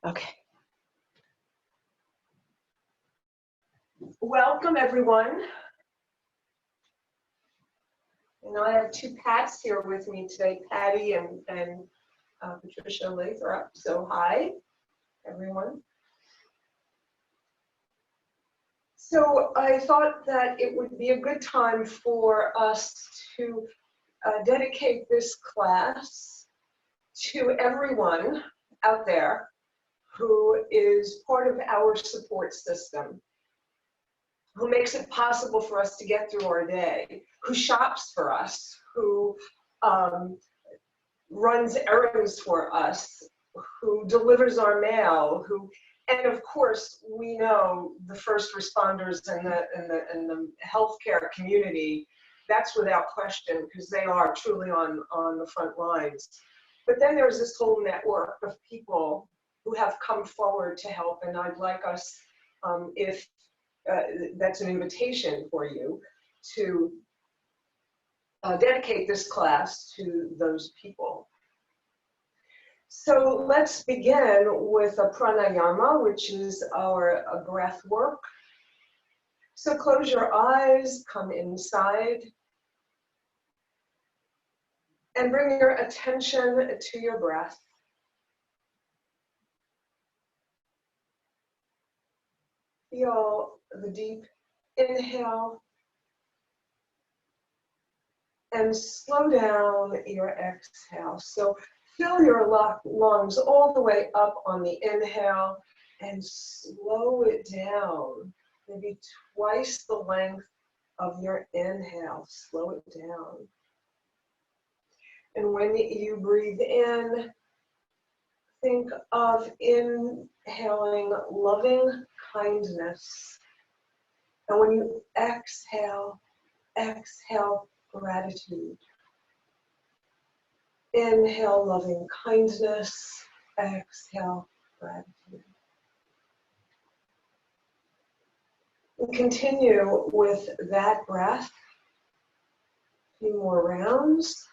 Okay. Welcome, everyone. And I have two Pats here with me today, Patty and Patricia Lathrop. So hi, everyone. So I thought that it would be a good time for us to dedicate this class to everyone out there who is part of our support system, who makes it possible for us to get through our day, who shops for us, who runs errands for us, who delivers our mail, and of course, we know the first responders and the healthcare community, that's without question, because they are truly on the front lines. But then there's this whole network of people who have come forward to help, and I'd like us, if that's an invitation for you, to dedicate this class to those people. So let's begin with a pranayama, which is our breath work. So close your eyes, come inside, and bring your attention to your breath. Feel the deep inhale and slow down your exhale. So fill your lungs all the way up on the inhale and slow it down, maybe twice the length of your inhale. Slow it down. And when you breathe in, think of inhaling loving kindness. And when you exhale, exhale gratitude. Inhale loving kindness, exhale gratitude. And continue with that breath. A few more rounds.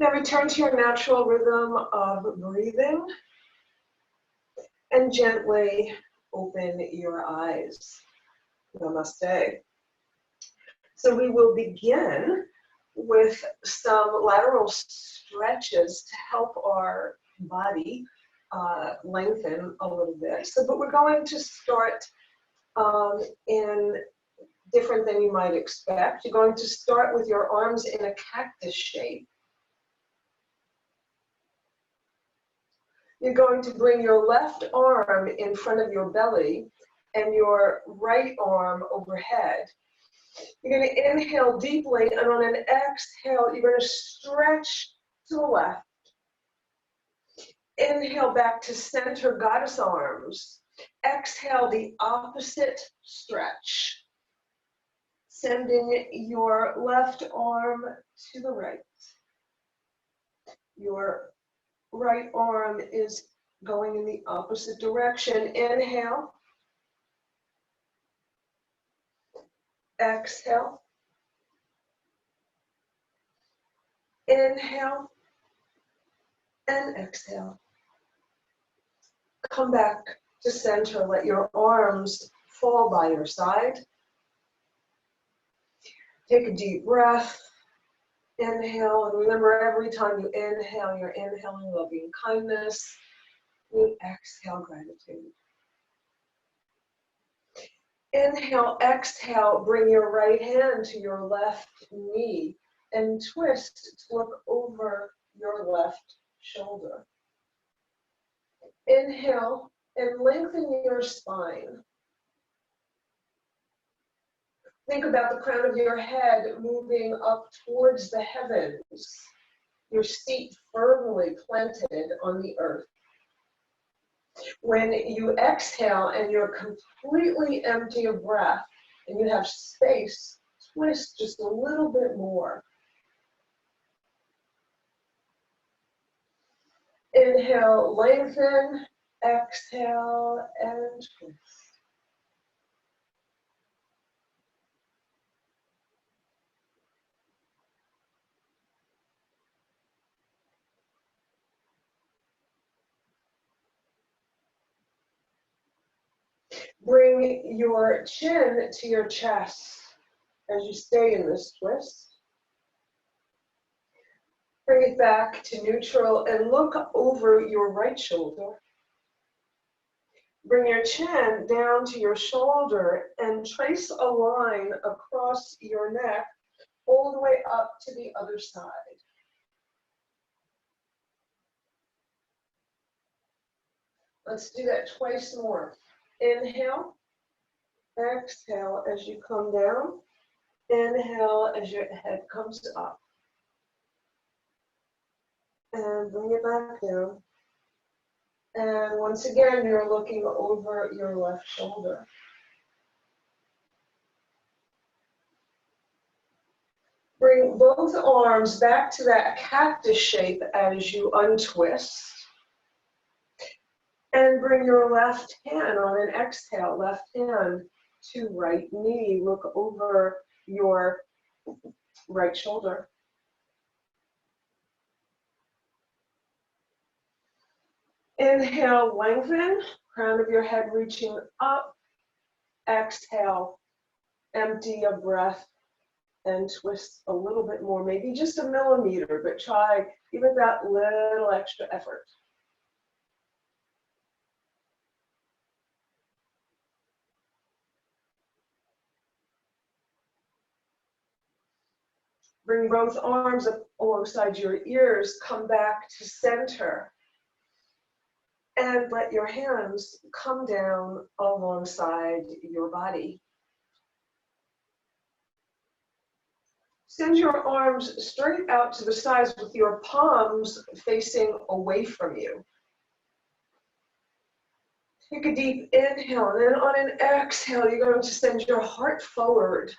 Now return to your natural rhythm of breathing and gently open your eyes. Namaste. So we will begin with some lateral stretches to help our body lengthen a little bit. But we're going to start in different than you might expect. You're going to start with your arms in a cactus shape. You're going to bring your left arm in front of your belly and your right arm overhead. You're going to inhale deeply, and on an exhale, you're going to stretch to the left. Inhale back to center, goddess arms. Exhale the opposite stretch. Sending your left arm to the right. Your right arm is going in the opposite direction. Inhale. Exhale. Inhale. And exhale. Come back to center. Let your arms fall by your side. Take a deep breath. Inhale, and remember, every time you inhale, you're inhaling loving kindness. You exhale gratitude. Inhale, exhale, bring your right hand to your left knee and twist to look over your left shoulder. Inhale and lengthen your spine. Think about the crown of your head moving up towards the heavens, your feet firmly planted on the earth. When you exhale and you're completely empty of breath and you have space, twist just a little bit more. Inhale, lengthen, exhale, and twist. Bring your chin to your chest as you stay in this twist. Bring it back to neutral and look over your right shoulder. Bring your chin down to your shoulder and trace a line across your neck all the way up to the other side. Let's do that twice more. Inhale, exhale as you come down. Inhale as your head comes up. And bring it back down. And once again, you're looking over your left shoulder. Bring both arms back to that cactus shape as you untwist. And bring your left hand on an exhale, left hand to right knee. Look over your right shoulder. Inhale, lengthen, crown of your head reaching up. Exhale, empty your breath and twist a little bit more, maybe just a millimeter, but try, give it that little extra effort. Bring both arms up alongside your ears, come back to center. And let your hands come down alongside your body. Send your arms straight out to the sides with your palms facing away from you. Take a deep inhale, and then on an exhale, you're going to send your heart forward,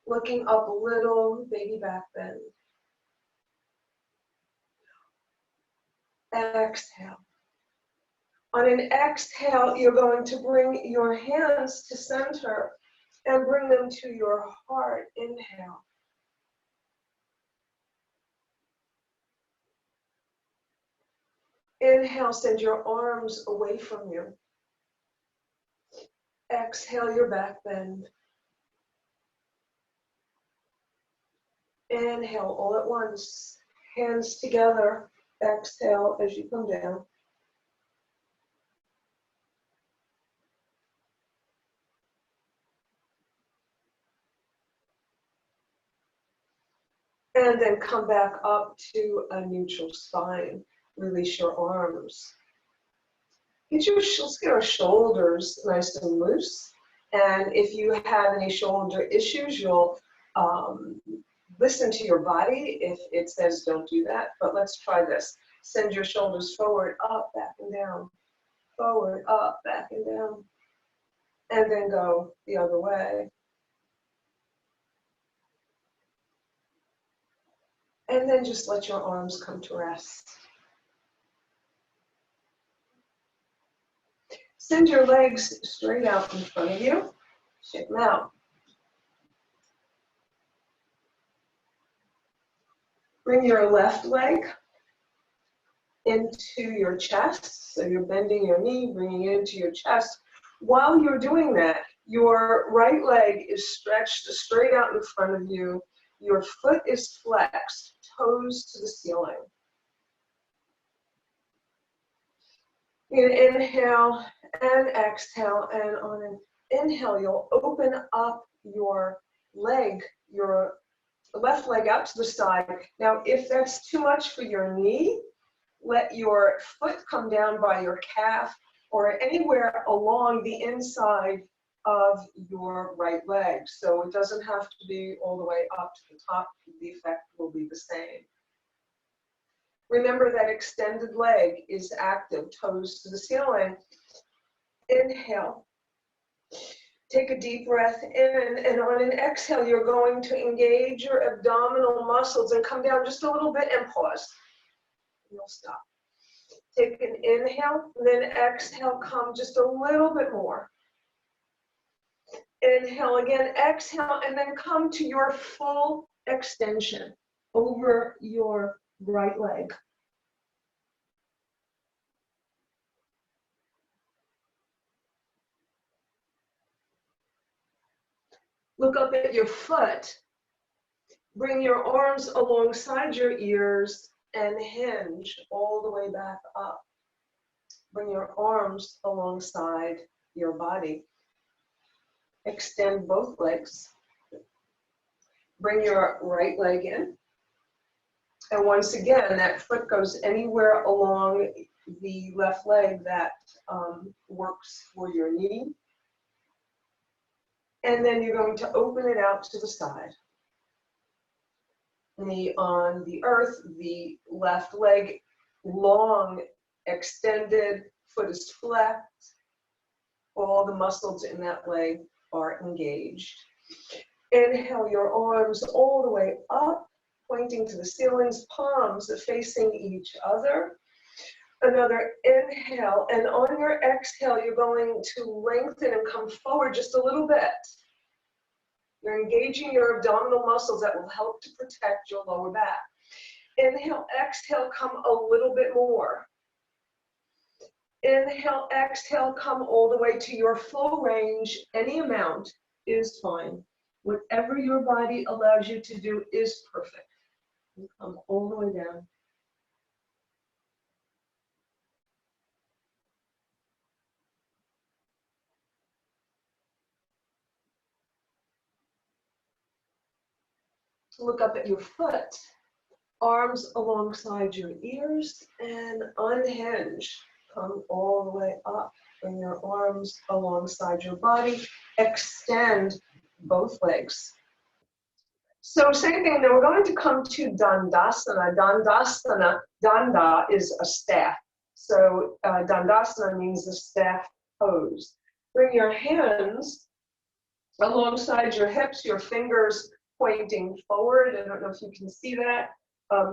looking up a little, baby back bend. Exhale. On an exhale, you're going to bring your hands to center and bring them to your heart. Inhale. Inhale, send your arms away from you. Exhale, your back bend. Inhale all at once, hands together. Exhale as you come down. And then come back up to a neutral spine. Release your arms. Let's get our shoulders nice and loose. And if you have any shoulder issues, you'll listen to your body if it says don't do that. But let's try this. Send your shoulders forward, up, back, and down. Forward, up, back, and down. And then go the other way. And then just let your arms come to rest. Send your legs straight out in front of you. Shake them out. Bring your left leg into your chest. So you're bending your knee, bringing it into your chest. While you're doing that, your right leg is stretched straight out in front of you. Your foot is flexed, toes to the ceiling. You inhale and exhale, and on an inhale, you'll open up your leg, your left leg out to the side. Now, if that's too much for your knee, let your foot come down by your calf or anywhere along the inside of your right leg. So it doesn't have to be all the way up to the top. The effect will be the same. Remember that extended leg is active, toes to the ceiling. Inhale. Take a deep breath in, and on an exhale, you're going to engage your abdominal muscles and come down just a little bit and pause. You'll stop. Take an inhale, and then exhale, come just a little bit more. Inhale again, exhale, and then come to your full extension over your right leg. Look up at your foot. Bring your arms alongside your ears and hinge all the way back up. Bring your arms alongside your body. Extend both legs. Bring your right leg in. And once again, that foot goes anywhere along the left leg that works for your knee. And then you're going to open it out to the side. Knee on the earth, the left leg long, extended, foot is flexed. All the muscles in that leg are engaged. Inhale your arms all the way up, pointing to the ceilings, palms facing each other. Another inhale, and on your exhale, you're going to lengthen and come forward just a little bit. You're engaging your abdominal muscles that will help to protect your lower back. Inhale, exhale, come a little bit more. Inhale, exhale, come all the way to your full range. Any amount is fine. Whatever your body allows you to do is perfect. You come all the way down. Look up at your foot, arms alongside your ears, and unhinge. Come all the way up. Bring your arms alongside your body. Extend both legs. So same thing, now we're going to come to Dandasana. Dandasana, Danda is a staff. So Dandasana means the staff pose. Bring your hands alongside your hips, your fingers pointing forward. I don't know if you can see that.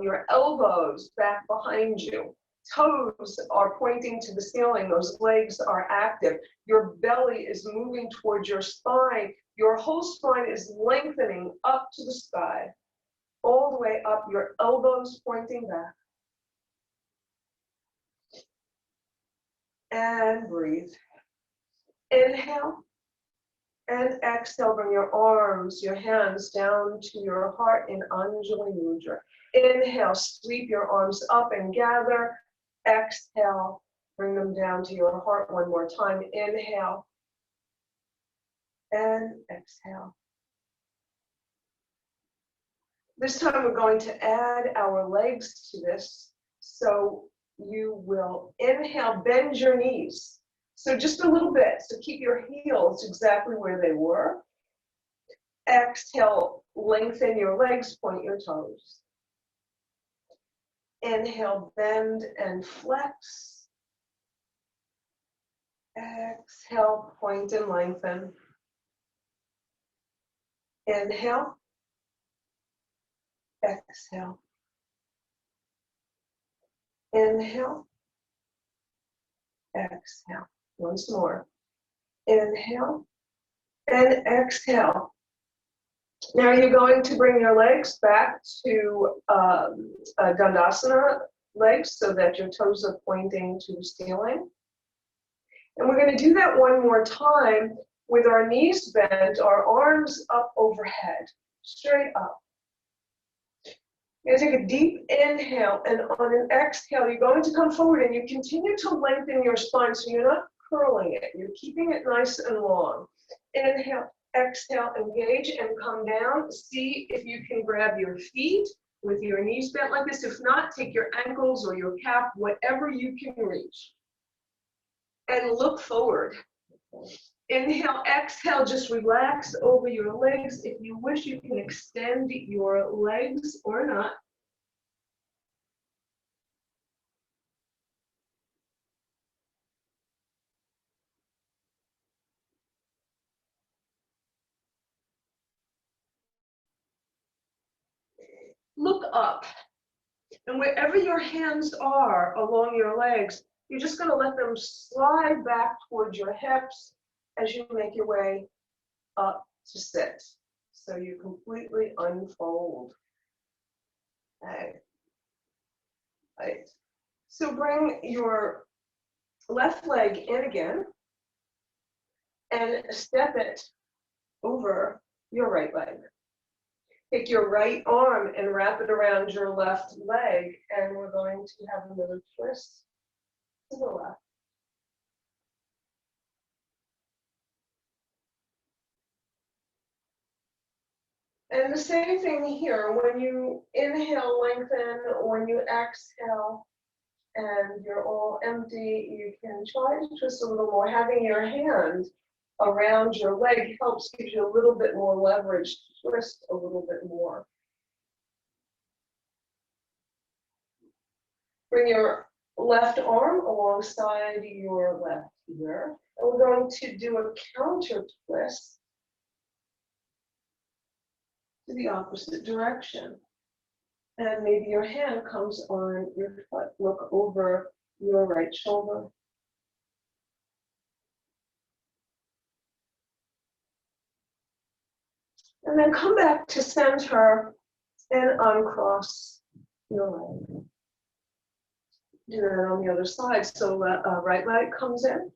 Your elbows back behind you. Toes are pointing to the ceiling. Those legs are active. Your belly is moving towards your spine. Your whole spine is lengthening up to the sky. All the way up, your elbows pointing back. And breathe. Inhale. And exhale, bring your arms, your hands down to your heart in Anjali Mudra. Inhale, sweep your arms up and gather. Exhale, bring them down to your heart one more time. Inhale and exhale. This time we're going to add our legs to this. So you will inhale, bend your knees. So just a little bit, so keep your heels exactly where they were. Exhale, lengthen your legs, point your toes. Inhale, bend and flex. Exhale, point and lengthen. Inhale. Exhale. Inhale. Exhale. Once more. Inhale and exhale. Now you're going to bring your legs back to Dandasana legs so that your toes are pointing to the ceiling. And we're going to do that one more time with our knees bent, our arms up overhead, straight up. You're going to take a deep inhale, and on an exhale, you're going to come forward and you continue to lengthen your spine so you're not curling it. You're keeping it nice and long. Inhale, exhale, engage and come down. See if you can grab your feet with your knees bent like this. If not, take your ankles or your calf, whatever you can reach. And look forward. Inhale, exhale, just relax over your legs. If you wish, you can extend your legs or not. look up. And wherever your hands are along your legs, you're just going to let them slide back towards your hips as you make your way up to sit. So you completely unfold. Okay. Right. So bring your left leg in again and step it over your right leg. Take your right arm and wrap it around your left leg, and we're going to have another twist to the left. And the same thing here. When you inhale, lengthen. When you exhale, and you're all empty, you can try to twist a little more. Having your hand around your leg helps, gives you a little bit more leverage to twist a little bit more. Bring your left arm alongside your left ear. And we're going to do a counter twist to the opposite direction. And maybe your hand comes on your foot. Look over your right shoulder. And then come back to center and uncross your leg. Do that on the other side. So right leg comes in.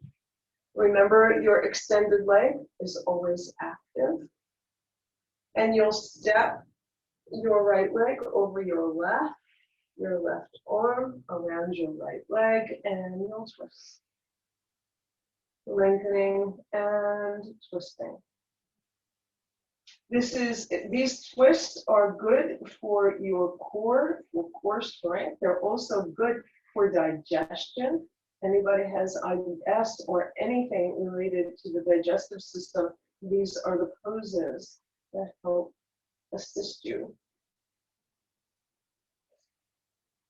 Remember, your extended leg is always active. And you'll step your right leg over your left arm around your right leg, and you'll twist. Lengthening and twisting. These twists are good for your core strength. They're also good for digestion. Anybody has IBS or anything related to the digestive system, these are the poses that help assist you.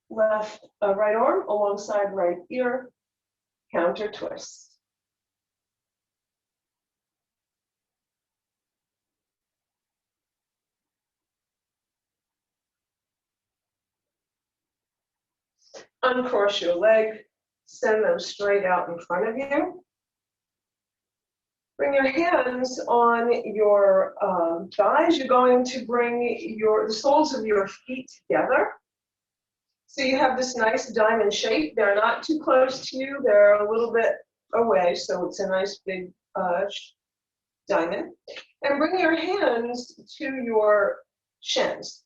Right arm alongside right ear, counter twist. Uncross your leg, send them straight out in front of you. Bring your hands on your thighs. You're going to bring the soles of your feet together. So you have this nice diamond shape. They're not too close to you. They're a little bit away, so it's a nice big diamond. And bring your hands to your shins.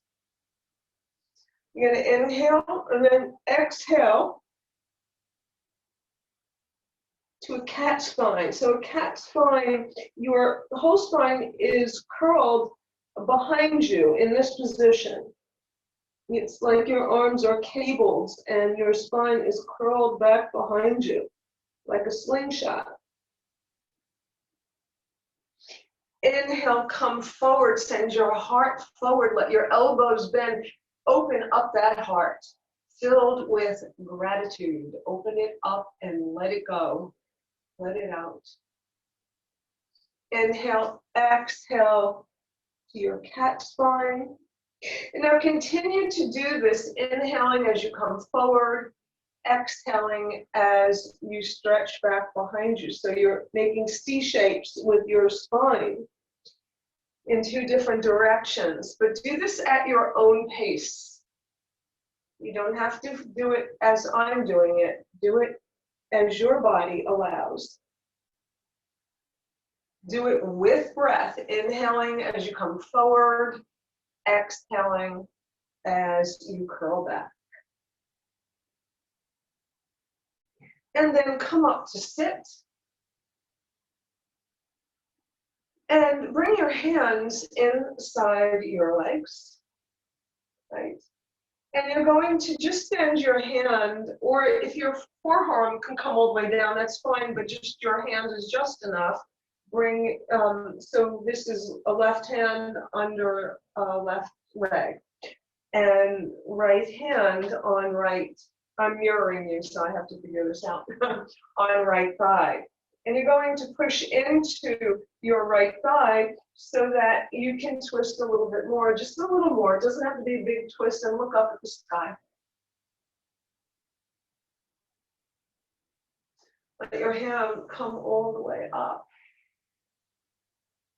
You're going to inhale and then exhale to a cat spine. So a cat spine, your whole spine is curled behind you in this position. It's like your arms are cabled and your spine is curled back behind you like a slingshot. Inhale, come forward, send your heart forward, let your elbows bend. Open up that heart, filled with gratitude. Open it up and let it go. Let it out. Inhale, exhale to your cat spine. And now continue to do this, inhaling as you come forward, exhaling as you stretch back behind you. So you're making C shapes with your spine in two different directions, but do this at your own pace. You don't have to do it as I'm doing it. Do it as your body allows. Do it with breath, inhaling as you come forward, exhaling as you curl back. And then come up to sit. And bring your hands inside your legs, right? And you're going to just send your hand, or if your forearm can come all the way down, that's fine, but just your hand is just enough. Bring, so this is a left hand under left leg, and right hand on right, I'm mirroring you, so I have to figure this out, on right thigh. And you're going to push into your right thigh so that you can twist a little bit more, just a little more. It doesn't have to be a big twist, and look up at the sky. Let your hand come all the way up.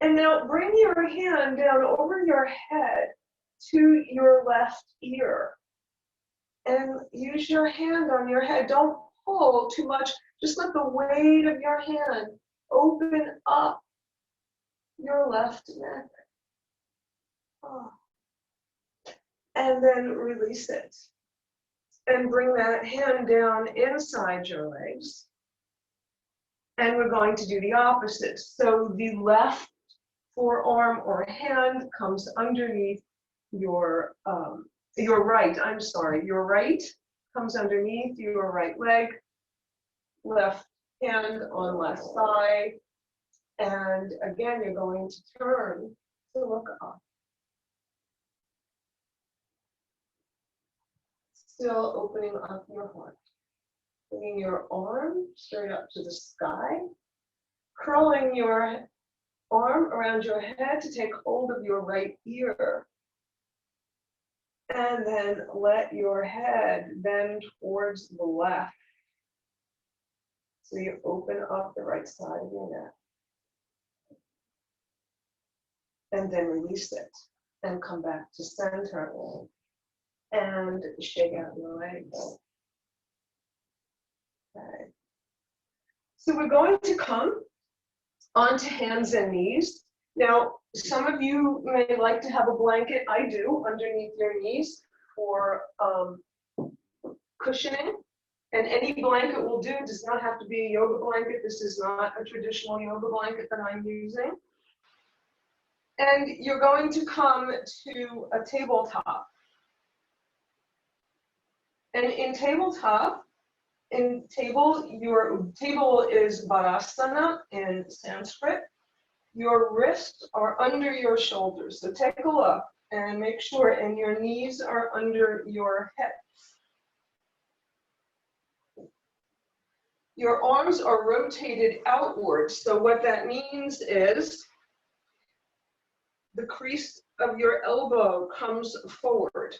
And now bring your hand down over your head to your left ear. And use your hand on your head. Don't pull too much. Just let the weight of your hand open up your left neck. Oh. And then release it. And bring that hand down inside your legs. And we're going to do the opposite. So the left forearm or hand comes underneath your right comes underneath your right leg, left hand on left thigh, and again you're going to turn to look up. Still opening up your heart. Bringing your arm straight up to the sky, curling your arm around your head to take hold of your right ear. And then let your head bend towards the left. So you open up the right side of your neck. And then release it and come back to center. And shake out your legs. Okay. So we're going to come onto hands and knees. Now, some of you may like to have a blanket, I do, underneath your knees for cushioning. And any blanket will do. It does not have to be a yoga blanket. This is not a traditional yoga blanket that I'm using. And you're going to come to a tabletop. And in tabletop, your table is Varasana in Sanskrit. Your wrists are under your shoulders. So take a look and make sure, and your knees are under your hips. Your arms are rotated outwards. So what that means is the crease of your elbow comes forward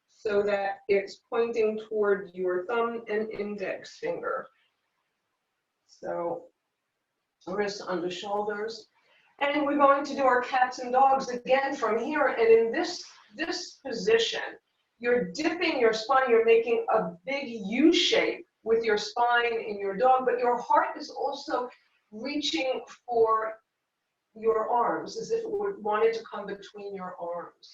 so that it's pointing toward your thumb and index finger. So wrists under shoulders. And we're going to do our cats and dogs again from here. And in this position, you're dipping your spine. You're making a big U shape with your spine in your dog, but your heart is also reaching for your arms as if it wanted to come between your arms.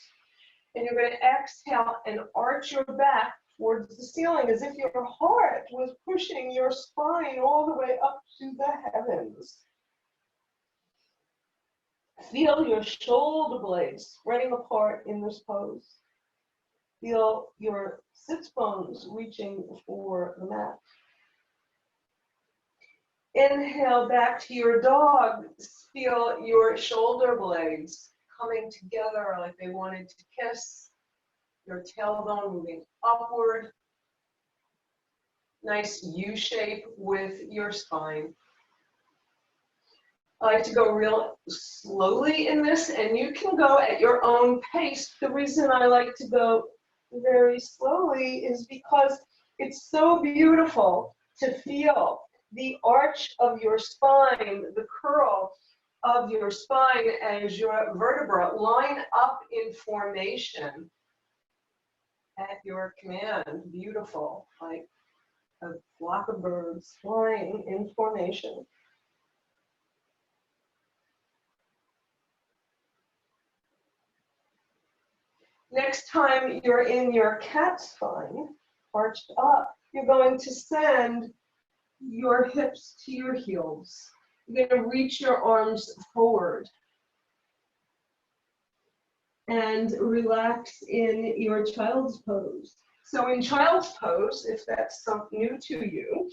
And you're going to exhale and arch your back towards the ceiling as if your heart was pushing your spine all the way up to the heavens. Feel your shoulder blades spreading apart in this pose. Feel your sits bones reaching for the mat. Inhale back to your dog. Feel your shoulder blades coming together like they wanted to kiss. Your tailbone moving upward. Nice U shape with your spine. I like to go real slowly in this, and you can go at your own pace. The reason I like to go very slowly is because it's so beautiful to feel the arch of your spine, the curl of your spine as your vertebra line up in formation at your command. Beautiful, like a flock of birds flying in formation. Next time you're in your cat spine, arched up, you're going to send your hips to your heels. You're going to reach your arms forward and relax in your child's pose. So in child's pose, if that's something new to you,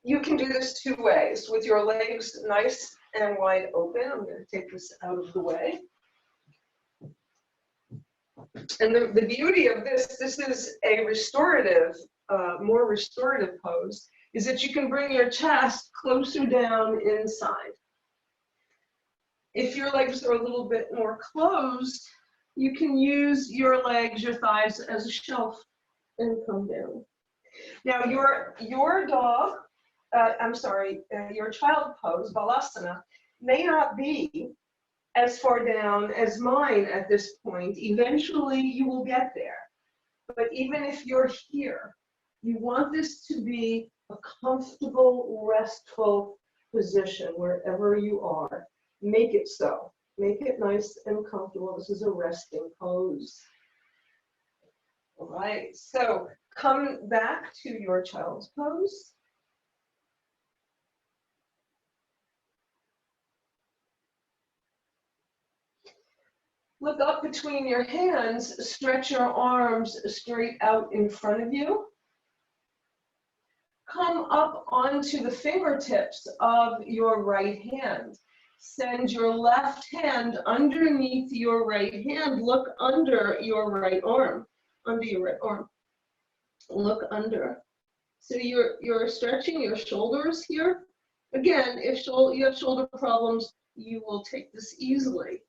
you can do this two ways, with your legs nice and wide open. I'm going to take this out of the way. And the beauty of this is a restorative, more restorative pose. is that you can bring your chest closer down inside. If your legs are a little bit more closed, you can use your legs, your thighs as a shelf and come down. Now your dog, your child pose, Balasana, may not be as far down as mine at this point. Eventually you will get there. But even if you're here, you want this to be a comfortable, restful position wherever you are. Make it so. Make it nice and comfortable. This is a resting pose. All right, so come back to your child's pose. Look up between your hands, stretch your arms straight out in front of you. Come up onto the fingertips of your right hand. Send your left hand underneath your right hand. Look under your right arm, Look under. So you're stretching your shoulders here. Again, if you have shoulder problems, you will take this easily.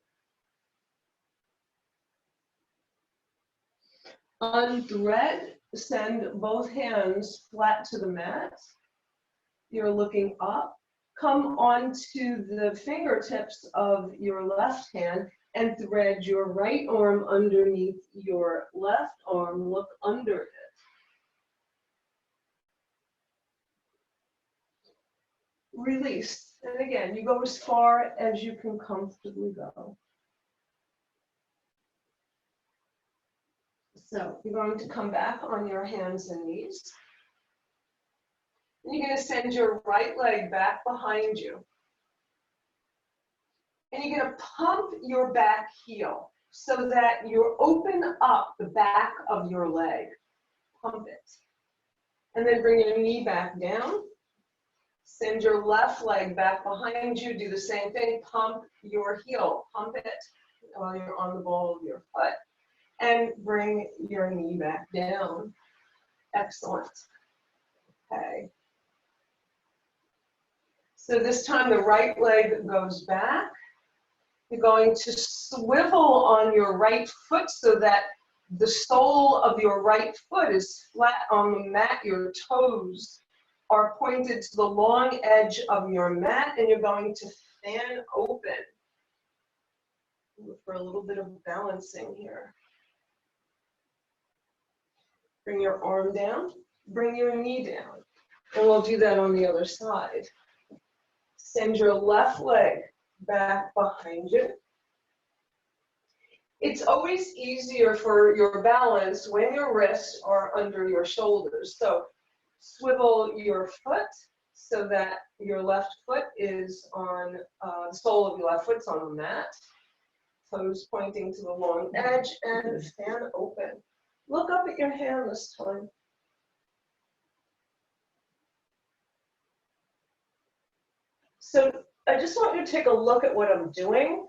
Unthread, send both hands flat to the mat. You're looking up. Come onto the fingertips of your left hand and thread your right arm underneath your left arm. Look under it. Release. And again, you go as far as you can comfortably go. So you're going to come back on your hands and knees. And you're going to send your right leg back behind you. And you're going to pump your back heel so that you open up the back of your leg. Pump it. And then bring your knee back down. Send your left leg back behind you. Do the same thing. Pump your heel. Pump it while you're on the ball of your foot. And bring your knee back down. Excellent. Okay. So this time the right leg goes back. You're going to swivel on your right foot so that the sole of your right foot is flat on the mat. Your toes are pointed to the long edge of your mat, and you're going to fan open. Look for a little bit of balancing here. Bring your arm down, bring your knee down, and we'll do that on the other side. Send your left leg back behind you. It's always easier for your balance when your wrists are under your shoulders. So swivel your foot so that your left foot is on, the sole of your left foot's on the mat. Toes pointing to the long edge and fan open. Look up at your hand this time. So I just want you to take a look at what I'm doing.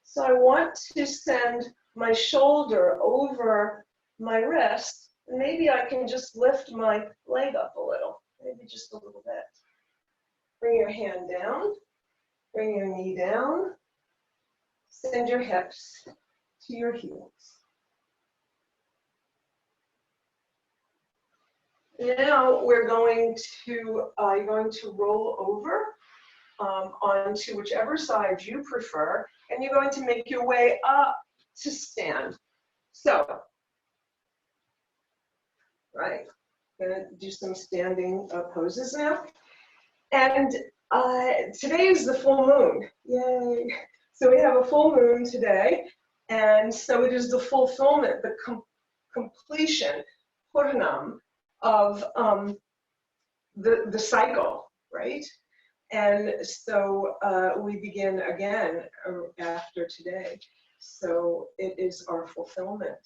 So I want to send my shoulder over my wrist. And maybe I can just lift my leg up a little, maybe just a little bit. Bring your hand down, bring your knee down. Send your hips to your heels. Now we're going to, you're going to roll over onto whichever side you prefer, and you're going to make your way up to stand. So, right, I'm gonna do some standing poses now. And today is the full moon, yay. So we have a full moon today, and so it is the fulfillment, the completion, Purnam, of the cycle, right? And so we begin again after today. So it is our fulfillment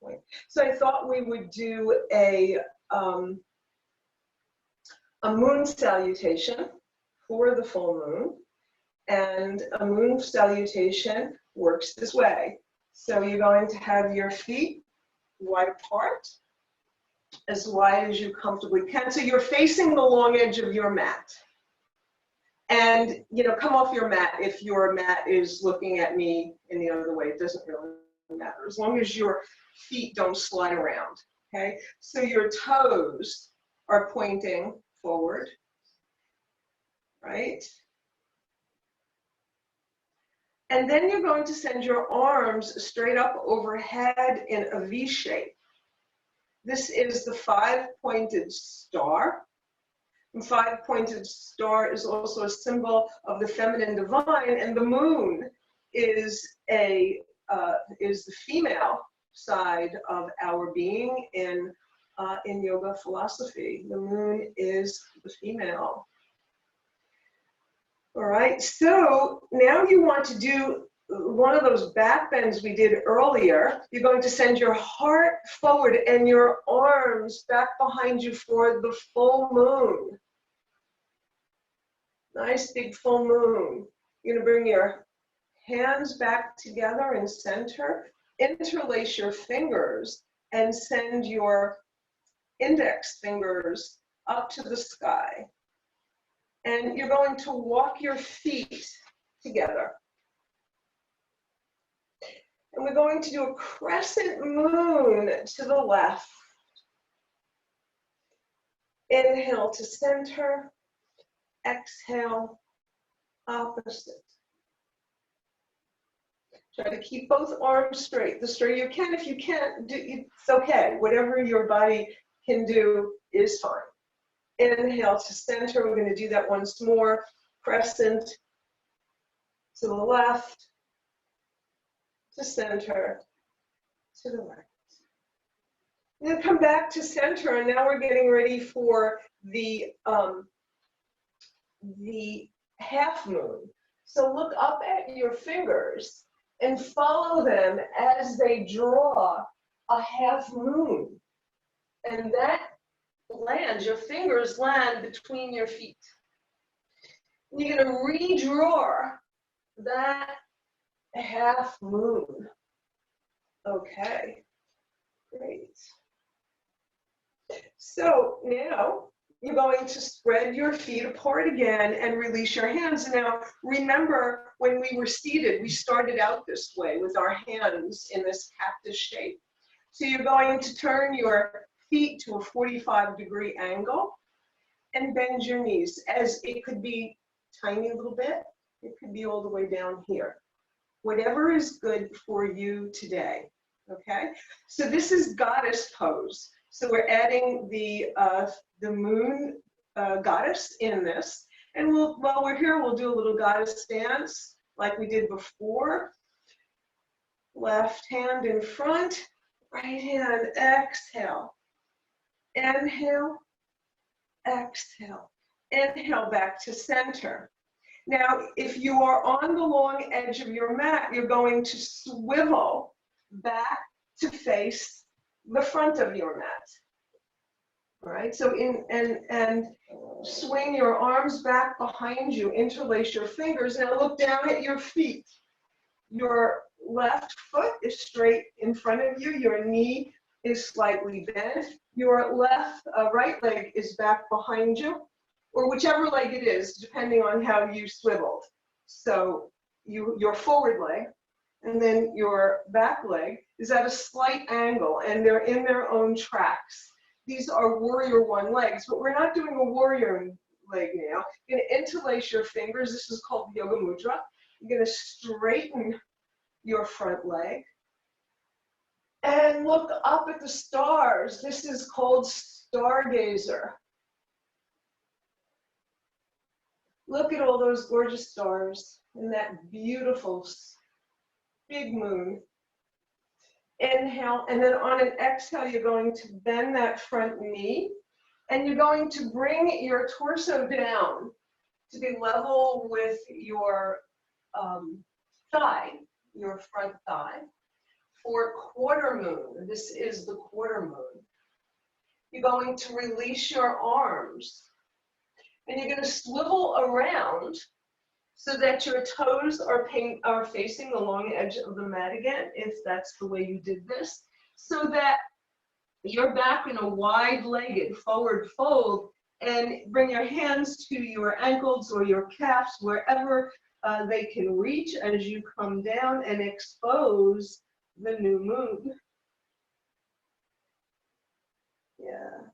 point. So I thought we would do a moon salutation for the full moon. And a moon salutation works this way. So you're going to have your feet wide apart. as wide as you comfortably can. So you're facing the long edge of your mat. And, you know, come off your mat if your mat is looking at me in the other way. It doesn't really matter, as long as your feet don't slide around, okay? So your toes are pointing forward, right? And then you're going to send your arms straight up overhead in a V shape. This is the 5-pointed star. The 5-pointed star is also a symbol of the feminine divine, and the moon is the female side of our being in yoga philosophy. The moon is the female. All right, so now you want to do one of those back bends we did earlier. You're going to send your heart forward and your arms back behind you for the full moon. Nice big full moon. You're going to bring your hands back together in center, interlace your fingers, and send your index fingers up to the sky. And you're going to walk your feet together. And we're going to do a crescent moon to the left. Inhale to center, exhale, opposite. Try to keep both arms straight, the straighter you can. If you can't, it's okay. Whatever your body can do is fine. Inhale to center. We're going to do that once more. Crescent to the left, to center, to the right. And then come back to center, and now we're getting ready for the half moon. So look up at your fingers and follow them as they draw a half moon. And that lands, your fingers land between your feet. And you're going to redraw that half moon. Okay, great. So now you're going to spread your feet apart again and release your hands. Now, remember when we were seated, we started out this way with our hands in this cactus shape. So you're going to turn your feet to a 45-degree angle and bend your knees, as it could be tiny little bit, it could be all the way down here. Whatever is good for you today, okay? So this is goddess pose. So we're adding the moon goddess in this. And while we're here, we'll do a little goddess dance like we did before. Left hand in front, right hand, exhale. Inhale, exhale. Inhale back to center. Now, if you are on the long edge of your mat, you're going to swivel back to face the front of your mat. All right, so and swing your arms back behind you, interlace your fingers. Now look down at your feet. Your left foot is straight in front of you. Your knee is slightly bent. Your right leg is back behind you, or whichever leg it is, depending on how you swiveled. So your forward leg, and then your back leg is at a slight angle, and they're in their own tracks. These are warrior one legs, but we're not doing a warrior leg now. You're going to interlace your fingers. This is called Yoga Mudra. You're going to straighten your front leg and look up at the stars. This is called Stargazer. Look at all those gorgeous stars and that beautiful big moon. Inhale, and then on an exhale, you're going to bend that front knee, and you're going to bring your torso down to be level with your thigh, your front thigh, for quarter moon. This is the quarter moon. You're going to release your arms, and you're going to swivel around so that your toes are facing the long edge of the mat again, if that's the way you did this, so that You're back in a wide-legged forward fold, and bring your hands to your ankles or your calves, wherever they can reach as you come down and expose the new moon. Yeah.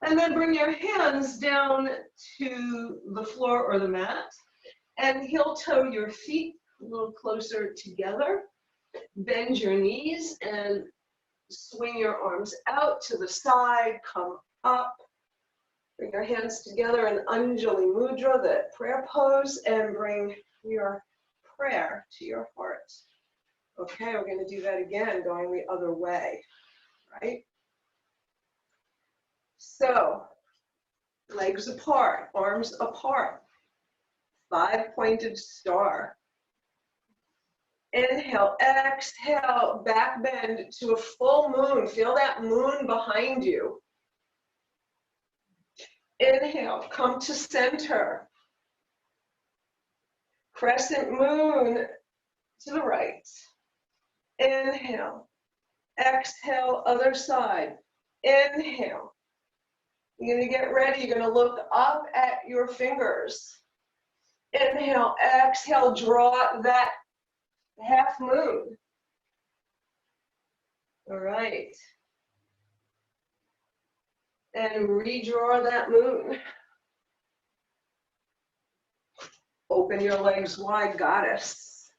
And then bring your hands down to the floor or the mat, and heel toe your feet a little closer together. Bend your knees and swing your arms out to the side, come up. Bring your hands together in Anjali Mudra, the prayer pose, and bring your prayer to your heart. Okay, we're going to do that again, going the other way, right? So, legs apart, arms apart, 5-pointed star. Inhale, exhale, back bend to a full moon. Feel that moon behind you. Inhale, come to center. Crescent moon to the right. Inhale, exhale, other side. Inhale. You're going to get ready. You're going to look up at your fingers. Inhale, exhale, draw that half moon. All right. And redraw that moon. Open your legs wide, goddess.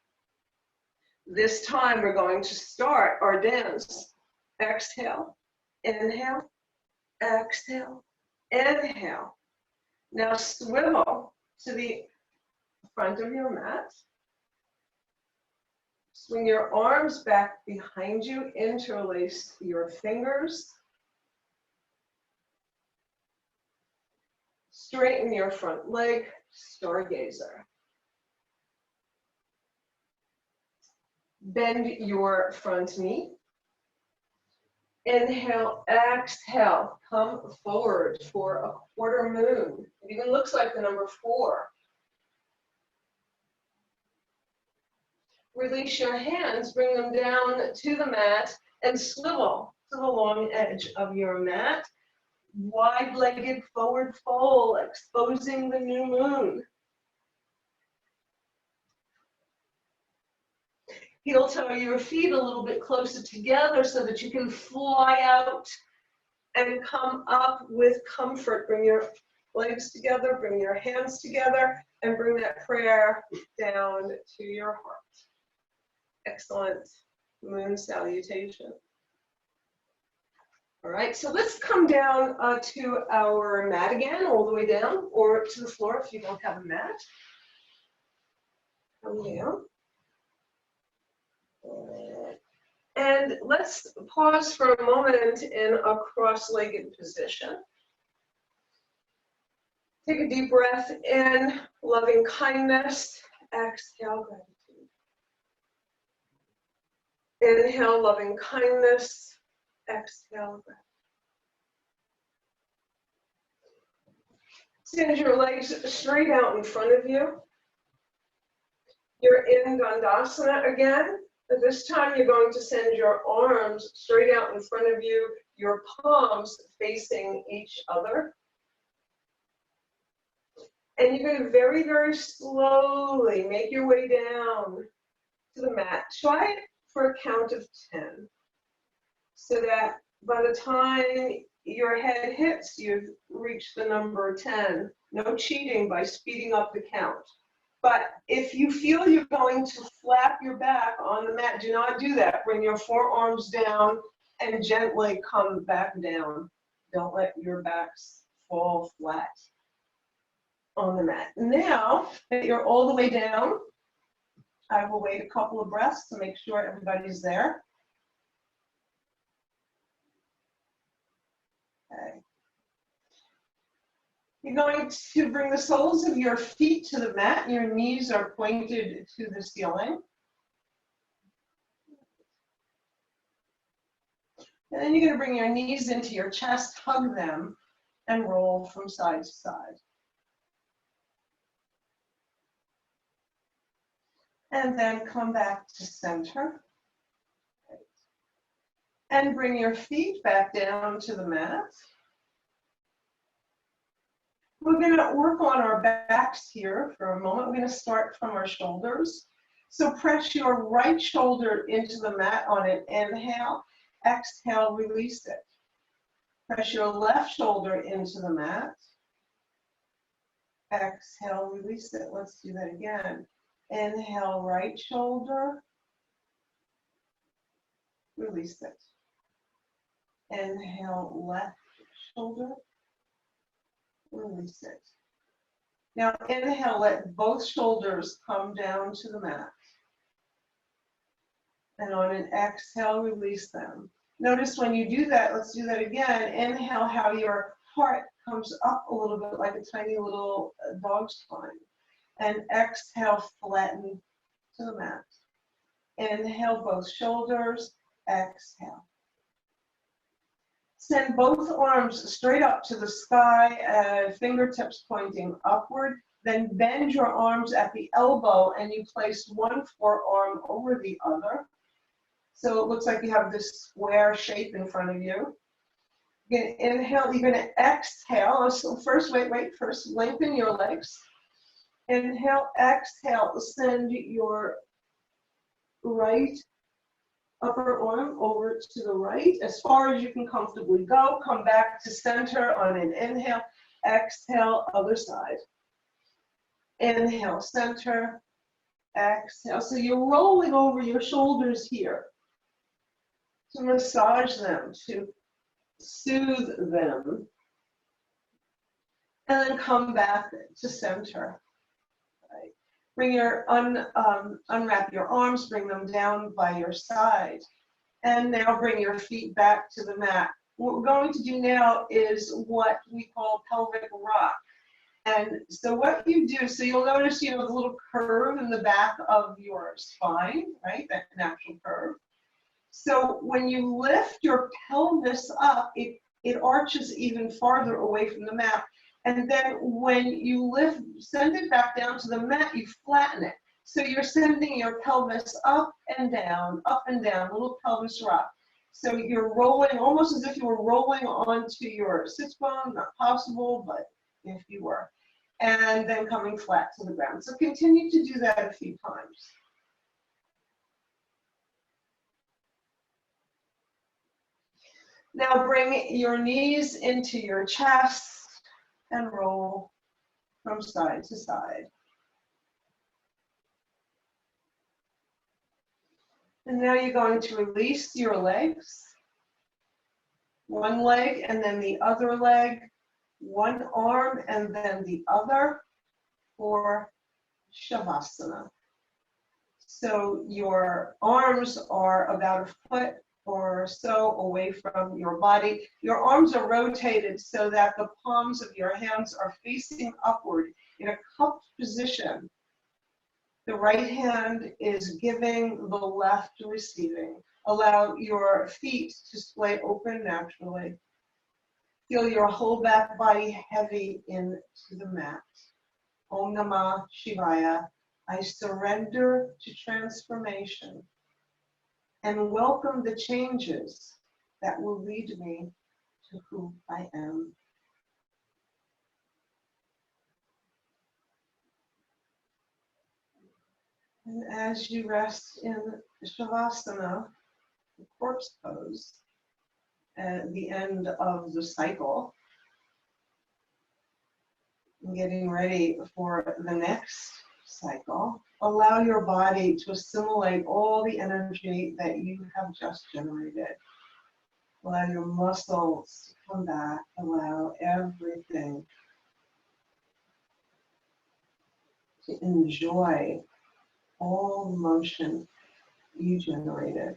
This time we're going to start our dance. Exhale, inhale, exhale, inhale. Now swivel to the front of your mat. Swing your arms back behind you, interlace your fingers. Straighten your front leg, stargazer. Bend your front knee. Inhale, exhale, come forward for a quarter moon. It even looks like the number 4. Release your hands, bring them down to the mat, and swivel to the long edge of your mat. Wide-legged forward fold, exposing the new moon. Heel toe your feet a little bit closer together so that you can fly out and come up with comfort. Bring your legs together, bring your hands together, and bring that prayer down to your heart. Excellent moon salutation. All right, so let's come down to our mat again, all the way down, or to the floor if you don't have a mat. Come down. And let's pause for a moment in a cross-legged position. Take a deep breath in, loving kindness. Exhale, gratitude. Inhale, loving kindness. Exhale, gratitude. Send your legs straight out in front of you. You're in Dandasana again. At this time, you're going to send your arms straight out in front of you, your palms facing each other. And you're going to very, very slowly make your way down to the mat. Try it for a count of 10. So that by the time your head hits, you've reached the number 10. No cheating by speeding up the count. But if you feel you're going to flap your back on the mat, do not do that. Bring your forearms down and gently come back down. Don't let your backs fall flat on the mat. Now that you're all the way down, I will wait a couple of breaths to make sure everybody's there. Okay. You're going to bring the soles of your feet to the mat. Your knees are pointed to the ceiling. And then you're going to bring your knees into your chest, hug them, and roll from side to side. And then come back to center. And bring your feet back down to the mat. We're going to work on our backs here for a moment. We're going to start from our shoulders. So press your right shoulder into the mat on an inhale. Exhale, release it. Press your left shoulder into the mat. Exhale, release it. Let's do that again. Inhale, right shoulder. Release it. Inhale, left shoulder. Release it. Now inhale, let both shoulders come down to the mat. And on an exhale, release them. Notice when you do that, let's do that again. Inhale, how your heart comes up a little bit like a tiny little dog's spine. And exhale, flatten to the mat. Inhale, both shoulders. Exhale. Send both arms straight up to the sky, fingertips pointing upward. Then bend your arms at the elbow and you place one forearm over the other. So it looks like you have this square shape in front of you. You're going to inhale, you're going to exhale. So first, first lengthen your legs. Inhale, exhale, send your right upper arm over to the right as far as you can comfortably go. Come back to center on an inhale. Exhale, other side. Inhale, center. Exhale. So you're rolling over your shoulders here to massage them, to soothe them. And then come back to center. Right. Bring your, unwrap your arms, bring them down by your side. And now bring your feet back to the mat. What we're going to do now is what we call pelvic rock. And so what you do, so you'll notice you have a little curve in the back of your spine, right? That natural curve. So when you lift your pelvis up, it arches even farther away from the mat. And then when you lift, send it back down to the mat, you flatten it. So you're sending your pelvis up and down, little pelvis rock. So you're rolling, almost as if you were rolling onto your sit bone, not possible, but if you were. And then coming flat to the ground. So continue to do that a few times. Now bring your knees into your chest and roll from side to side. And now you're going to release your legs. One leg and then the other leg. One arm and then the other for Shavasana. So your arms are about a foot or so away from your body. Your arms are rotated so that the palms of your hands are facing upward in a cupped position. The right hand is giving, the left receiving. Allow your feet to splay open naturally. Feel your whole back body heavy into the mat. Om Namah Shivaya. I surrender to transformation and welcome the changes that will lead me to who I am. And as you rest in Shavasana, the corpse pose, at the end of the cycle, getting ready for the next cycle, allow your body to assimilate all the energy that you have just generated. Allow your muscles to come back. Allow everything to enjoy all the motion you generated.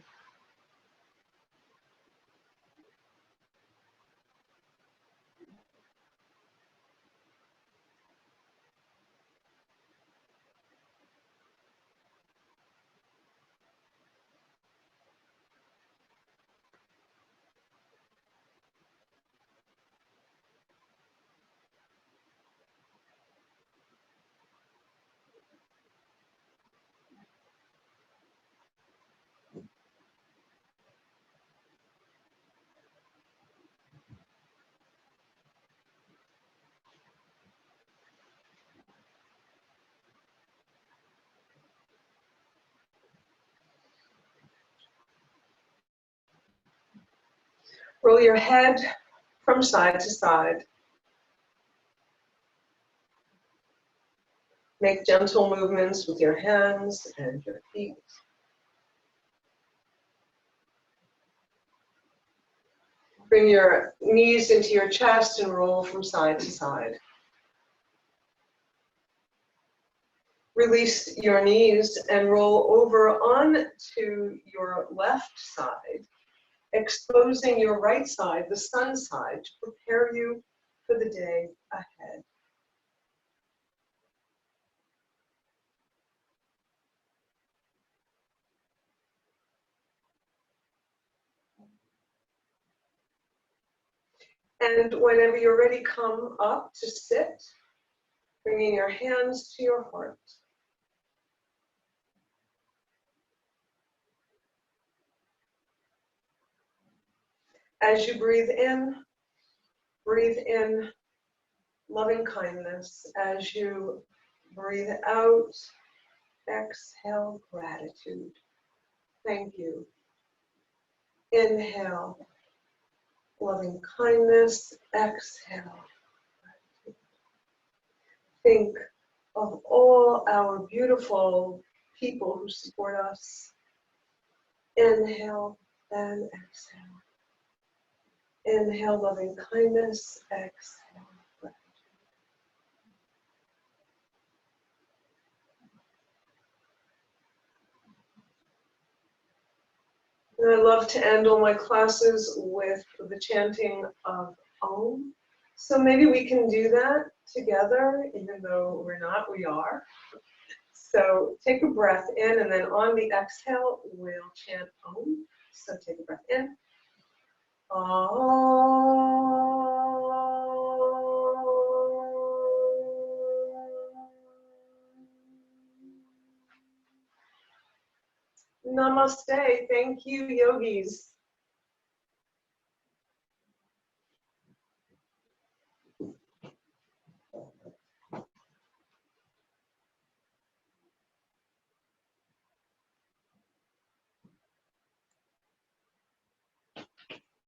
Roll your head from side to side. Make gentle movements with your hands and your feet. Bring your knees into your chest and roll from side to side. Release your knees and roll over onto your left side, exposing your right side, the sun side, to prepare you for the day ahead. And whenever you're ready, come up to sit, bringing your hands to your heart. As you breathe in loving kindness. As you breathe out, exhale gratitude. Thank you. Inhale, loving kindness. Exhale. Think of all our beautiful people who support us. Inhale and exhale. Inhale, loving kindness. Exhale. And I love to end all my classes with the chanting of Om. So maybe we can do that together, even though we're not, we are. So take a breath in, and then on the exhale, we'll chant Om. So take a breath in. Om. Namaste. Thank you, yogis.